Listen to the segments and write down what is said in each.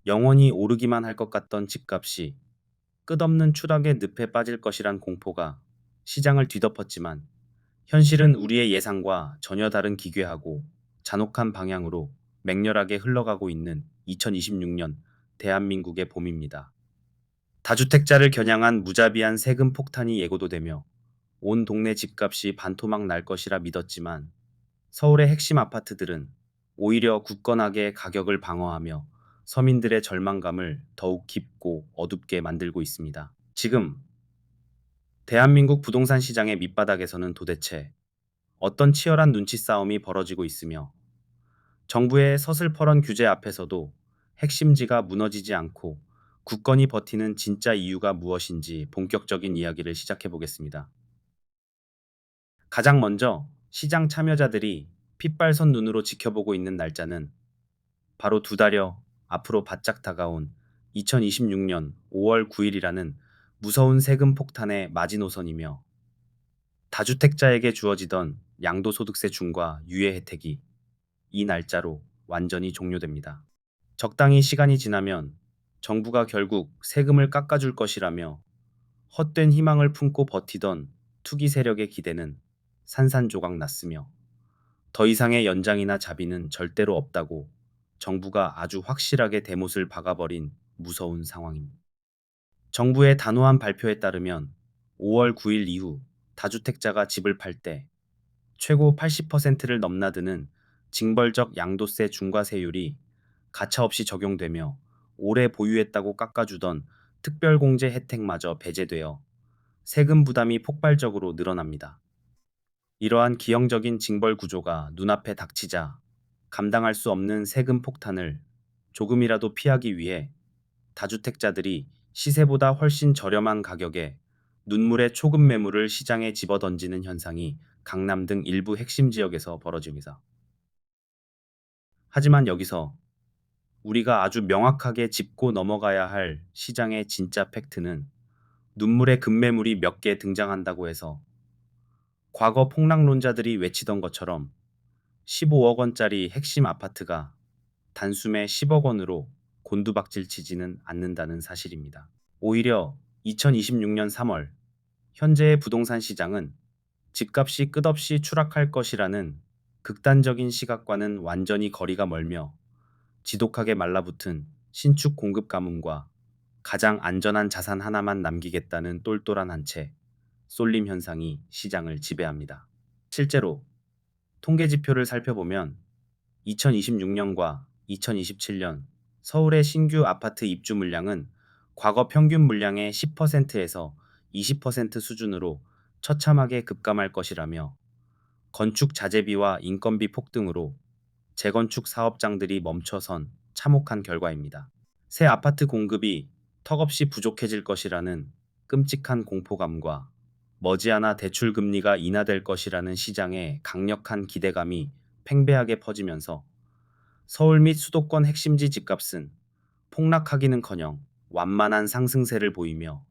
영원히 오르기만 할 것 같던 집값이 끝없는 추락의 늪에 빠질 것이란 공포가 시장을 뒤덮었지만 현실은 우리의 예상과 전혀 다른 기괴하고 잔혹한 방향으로 맹렬하게 흘러가고 있는 2026년 대한민국의 봄입니다. 다주택자를 겨냥한 무자비한 세금 폭탄이 예고도 되며 온 동네 집값이 반토막 날 것이라 믿었지만 서울의 핵심 아파트들은 오히려 굳건하게 가격을 방어하며 서민들의 절망감을 더욱 깊고 어둡게 만들고 있습니다. 지금 대한민국 부동산 시장의 밑바닥에서는 도대체 어떤 치열한 눈치 싸움이 벌어지고 있으며 정부의 서슬퍼런 규제 앞에서도 핵심지가 무너지지 않고 굳건히 버티는 진짜 이유가 무엇인지 본격적인 이야기를 시작해 보겠습니다. 가장 먼저 시장 참여자들이 핏발선 눈으로 지켜보고 있는 날짜는 바로 두 달여 앞으로 바짝 다가온 2026년 5월 9일이라는 무서운 세금 폭탄의 마지노선이며 다주택자에게 주어지던 양도소득세 중과 유예 혜택이 이 날짜로 완전히 종료됩니다. 적당히 시간이 지나면 정부가 결국 세금을 깎아줄 것이라며 헛된 희망을 품고 버티던 투기 세력의 기대는 산산조각 났으며 더 이상의 연장이나 자비는 절대로 없다고 정부가 아주 확실하게 대못을 박아버린 무서운 상황입니다. 정부의 단호한 발표에 따르면 5월 9일 이후 다주택자가 집을 팔 때 최고 80%를 넘나드는 징벌적 양도세 중과세율이 가차없이 적용되며 오래 보유했다고 깎아주던 특별공제 혜택마저 배제되어 세금 부담이 폭발적으로 늘어납니다. 이러한 기형적인 징벌 구조가 눈앞에 닥치자 감당할 수 없는 세금 폭탄을 조금이라도 피하기 위해 다주택자들이 시세보다 훨씬 저렴한 가격에 눈물의 초급 매물을 시장에 집어던지는 현상이 강남 등 일부 핵심 지역에서 벌어집니다. 하지만 여기서 우리가 아주 명확하게 짚고 넘어가야 할 시장의 진짜 팩트는 눈물의 급매물이 몇 개 등장한다고 해서 과거 폭락론자들이 외치던 것처럼 15억 원짜리 핵심 아파트가 단숨에 10억 원으로 곤두박질 치지는 않는다는 사실입니다. 오히려 2026년 3월 현재의 부동산 시장은 집값이 끝없이 추락할 것이라는 극단적인 시각과는 완전히 거리가 멀며 지독하게 말라붙은 신축 공급 가뭄과 가장 안전한 자산 하나만 남기겠다는 똘똘한 한 채 쏠림 현상이 시장을 지배합니다. 실제로 통계 지표를 살펴보면 2026년과 2027년 서울의 신규 아파트 입주 물량은 과거 평균 물량의 10%에서 20% 수준으로 처참하게 급감할 것이라며 건축 자재비와 인건비 폭등으로 재건축 사업장들이 멈춰선 참혹한 결과입니다. 새 아파트 공급이 턱없이 부족해질 것이라는 끔찍한 공포감과 머지않아 대출 금리가 인하될 것이라는 시장의 강력한 기대감이 팽배하게 퍼지면서 서울 및 수도권 핵심지 집값은 폭락하기는커녕 완만한 상승세를 보이며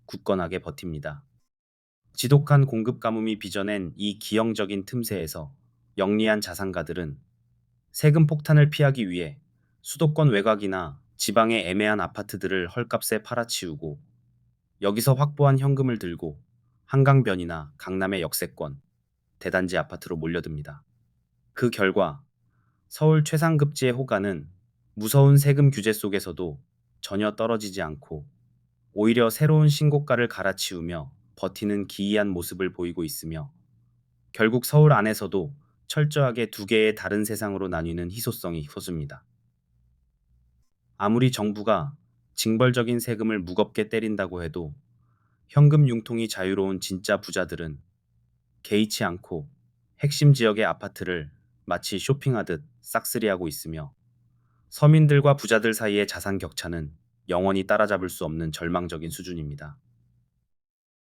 굳건하게 버팁니다. 지독한 공급 가뭄이 빚어낸 이 기형적인 틈새에서 영리한 자산가들은 세금 폭탄을 피하기 위해 수도권 외곽이나 지방의 애매한 아파트들을 헐값에 팔아치우고 여기서 확보한 현금을 들고 한강변이나 강남의 역세권, 대단지 아파트로 몰려듭니다. 그 결과 서울 최상급지의 호가는 무서운 세금 규제 속에서도 전혀 떨어지지 않고 오히려 새로운 신고가를 갈아치우며 버티는 기이한 모습을 보이고 있으며 결국 서울 안에서도 철저하게 두 개의 다른 세상으로 나뉘는 희소성이 솟습니다. 아무리 정부가 징벌적인 세금을 무겁게 때린다고 해도 현금 융통이 자유로운 진짜 부자들은 개의치 않고 핵심 지역의 아파트를 마치 쇼핑하듯 싹쓸이하고 있으며 서민들과 부자들 사이의 자산 격차는 영원히 따라잡을 수 없는 절망적인 수준입니다.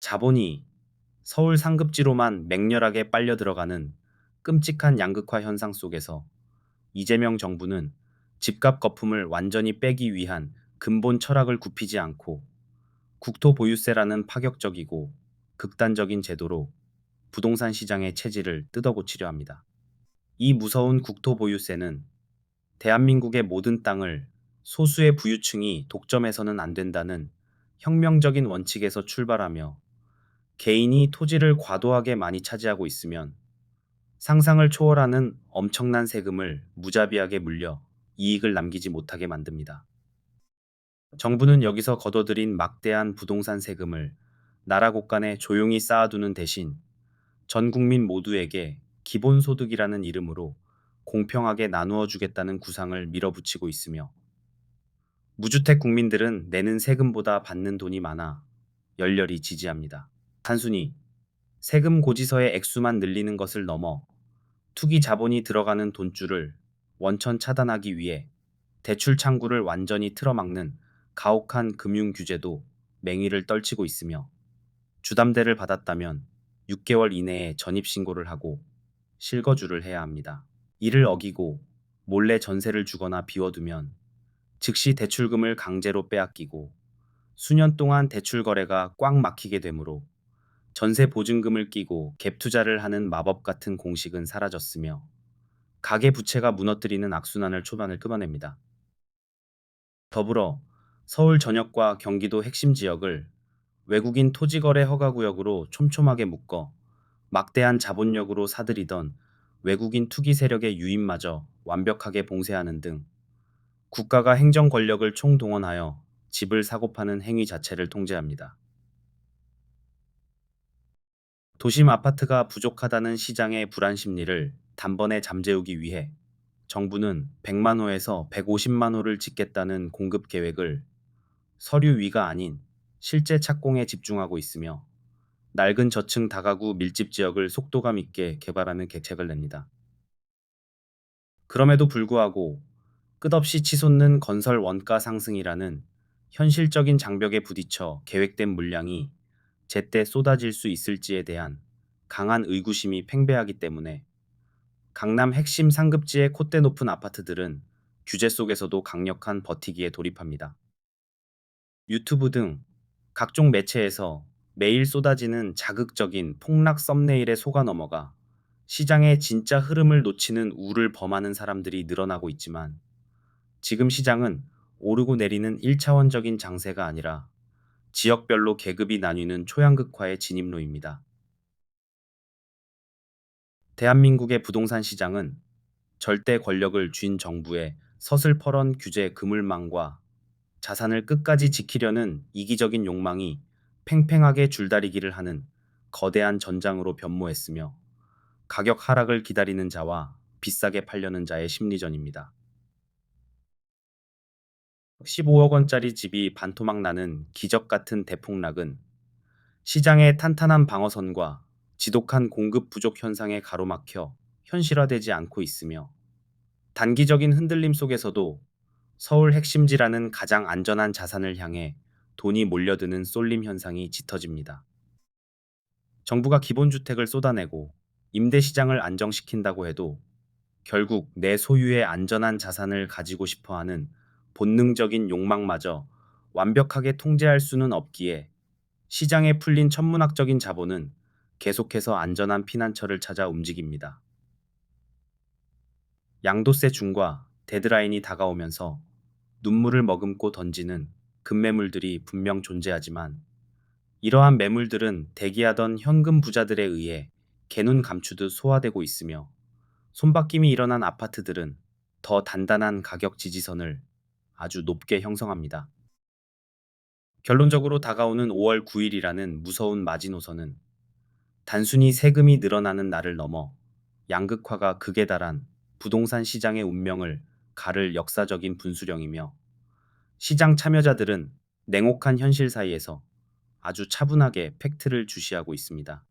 자본이 서울 상급지로만 맹렬하게 빨려 들어가는 끔찍한 양극화 현상 속에서 이재명 정부는 집값 거품을 완전히 빼기 위한 근본 철학을 굽히지 않고 국토보유세라는 파격적이고 극단적인 제도로 부동산 시장의 체질을 뜯어고치려 합니다. 이 무서운 국토보유세는 대한민국의 모든 땅을 소수의 부유층이 독점해서는 안 된다는 혁명적인 원칙에서 출발하며 개인이 토지를 과도하게 많이 차지하고 있으면 상상을 초월하는 엄청난 세금을 무자비하게 물려 이익을 남기지 못하게 만듭니다. 정부는 여기서 거둬들인 막대한 부동산 세금을 나라 곳간에 조용히 쌓아두는 대신 전 국민 모두에게 기본소득이라는 이름으로 공평하게 나누어 주겠다는 구상을 밀어붙이고 있으며 무주택 국민들은 내는 세금보다 받는 돈이 많아 열렬히 지지합니다. 단순히 세금 고지서의 액수만 늘리는 것을 넘어 투기 자본이 들어가는 돈줄을 원천 차단하기 위해 대출 창구를 완전히 틀어막는 가혹한 금융 규제도 맹위를 떨치고 있으며 주담대를 받았다면 6개월 이내에 전입신고를 하고 실거주를 해야 합니다. 이를 어기고 몰래 전세를 주거나 비워두면 즉시 대출금을 강제로 빼앗기고 수년 동안 대출 거래가 꽉 막히게 되므로 전세 보증금을 끼고 갭 투자를 하는 마법 같은 공식은 사라졌으며 가계 부채가 무너뜨리는 악순환을 초반을 끊어냅니다. 더불어 서울 전역과 경기도 핵심 지역을 외국인 토지거래 허가구역으로 촘촘하게 묶어 막대한 자본력으로 사들이던 외국인 투기 세력의 유입마저 완벽하게 봉쇄하는 등 국가가 행정 권력을 총동원하여 집을 사고 파는 행위 자체를 통제합니다. 도심 아파트가 부족하다는 시장의 불안 심리를 단번에 잠재우기 위해 정부는 100만 호에서 150만 호를 짓겠다는 공급 계획을 서류 위가 아닌 실제 착공에 집중하고 있으며 낡은 저층 다가구 밀집 지역을 속도감 있게 개발하는 계책을 냅니다. 그럼에도 불구하고 끝없이 치솟는 건설 원가 상승이라는 현실적인 장벽에 부딪혀 계획된 물량이 제때 쏟아질 수 있을지에 대한 강한 의구심이 팽배하기 때문에 강남 핵심 상급지의 콧대 높은 아파트들은 규제 속에서도 강력한 버티기에 돌입합니다. 유튜브 등 각종 매체에서 매일 쏟아지는 자극적인 폭락 썸네일에 속아 넘어가 시장의 진짜 흐름을 놓치는 우를 범하는 사람들이 늘어나고 있지만 지금 시장은 오르고 내리는 1차원적인 장세가 아니라 지역별로 계급이 나뉘는 초양극화의 진입로입니다. 대한민국의 부동산 시장은 절대 권력을 쥔 정부의 서슬퍼런 규제 그물망과 자산을 끝까지 지키려는 이기적인 욕망이 팽팽하게 줄다리기를 하는 거대한 전장으로 변모했으며 가격 하락을 기다리는 자와 비싸게 팔려는 자의 심리전입니다. 15억 원짜리 집이 반토막 나는 기적 같은 대폭락은 시장의 탄탄한 방어선과 지독한 공급 부족 현상에 가로막혀 현실화되지 않고 있으며 단기적인 흔들림 속에서도 서울 핵심지라는 가장 안전한 자산을 향해 돈이 몰려드는 쏠림 현상이 짙어집니다. 정부가 기본주택을 쏟아내고 임대시장을 안정시킨다고 해도 결국 내 소유의 안전한 자산을 가지고 싶어 하는 본능적인 욕망마저 완벽하게 통제할 수는 없기에 시장에 풀린 천문학적인 자본은 계속해서 안전한 피난처를 찾아 움직입니다. 양도세 중과 데드라인이 다가오면서 눈물을 머금고 던지는 급매물들이 분명 존재하지만 이러한 매물들은 대기하던 현금 부자들에 의해 개눈 감추듯 소화되고 있으며 손바뀜이 일어난 아파트들은 더 단단한 가격 지지선을 아주 높게 형성합니다. 결론적으로 다가오는 5월 9일이라는 무서운 마지노선은 단순히 세금이 늘어나는 날을 넘어 양극화가 극에 달한 부동산 시장의 운명을 가를 역사적인 분수령이며 시장 참여자들은 냉혹한 현실 사이에서 아주 차분하게 팩트를 주시하고 있습니다.